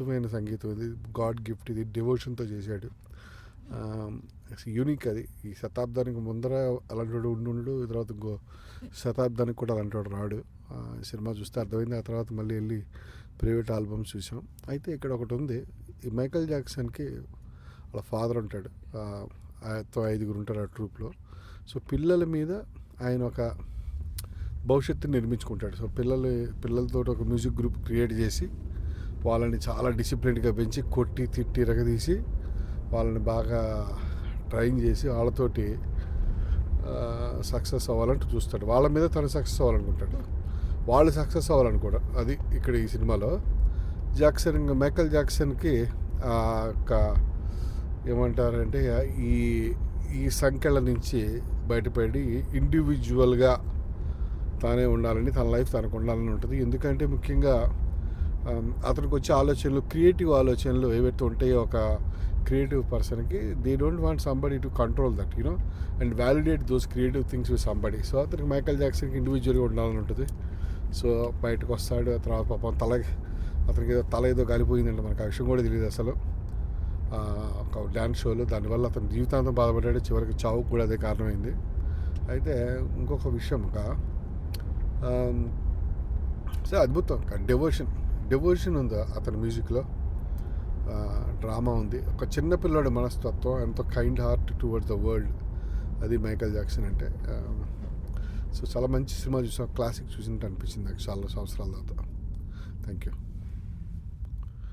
అద్భుతమైన సంగీతం ఇది, గాడ్ గిఫ్ట్ ఇది, డివోషన్తో చేశాడు. యూనిక్ అది. ఈ శతాబ్దానికి ముందర అలాంటి వాడు ఉండు, తర్వాత ఇంకో శతాబ్దానికి కూడా అలాంటి వాడు రాడు. సినిమా చూస్తే అర్థమైంది. ఆ తర్వాత మళ్ళీ వెళ్ళి ప్రైవేట్ ఆల్బమ్స్ చూసాం. అయితే ఇక్కడ ఒకటి ఉంది, ఈ మైకేల్ జాక్సన్కి వాళ్ళ ఫాదర్ ఉంటాడు, ఆయనతో 5 ఉంటారు ఆ ట్రూప్లో. సో పిల్లల మీద ఆయన ఒక భవిష్యత్తుని నిర్మించుకుంటాడు. సో పిల్లలతో ఒక మ్యూజిక్ గ్రూప్ క్రియేట్ చేసి వాళ్ళని చాలా డిసిప్లిన్గా పెంచి కొట్టి తిట్టి రగదీసి వాళ్ళని బాగా ట్రైన్ చేసి వాళ్ళతోటి సక్సెస్ అవ్వాలంటూ చూస్తాడు. వాళ్ళ మీద తను సక్సెస్ అవ్వాలనుకుంటాడు, వాళ్ళు సక్సెస్ అవ్వాలనుకోవడం. అది ఇక్కడ ఈ సినిమాలో మైకేల్ జాక్సన్కి ఒక ఏమంటారంటే ఈ సంఖ్యల నుంచి బయటపడి ఇండివిజువల్గా తానే ఉండాలని, తన లైఫ్ తనకు ఉండాలని ఉంటుంది. ఎందుకంటే ముఖ్యంగా అతనికి వచ్చే ఆలోచనలు, క్రియేటివ్ ఆలోచనలు ఏవైతే ఉంటాయో ఒక క్రియేటివ్ పర్సన్కి, they don't want somebody to control that and validate those creative things with somebody. So అతనికి మైకేల్ జాక్సన్కి ఇండివిజువల్గా ఉండాలని ఉంటుంది. సో బయటకు వస్తాడు. ఆ తర్వాత పాపం అతనికి తల ఏదో గాలిపోయిందంటే మనకు ఆ విషయం కూడా తెలియదు అసలు, ఒక డ్యాన్స్ షోలో. దానివల్ల అతను జీవితాంతం బాధపడ్డాడు. చివరికి చావుకు కూడా అదే కారణమైంది. అయితే ఇంకొక విషయం, అద్భుతం డెవోషన్ ఉంది అతని మ్యూజిక్లో. డ్రామా ఉంది, ఒక చిన్న పిల్లాడి మనస్తత్వం, ఎంతో kind heart towards the world. అది మైకేల్ జాక్సన్ అంటే. సో చాలా మంచి సినిమా చూసాం, క్లాసిక్ చూసినట్టు అనిపించింది నాకు చాలా సంవత్సరాల తర్వాత. Thank you.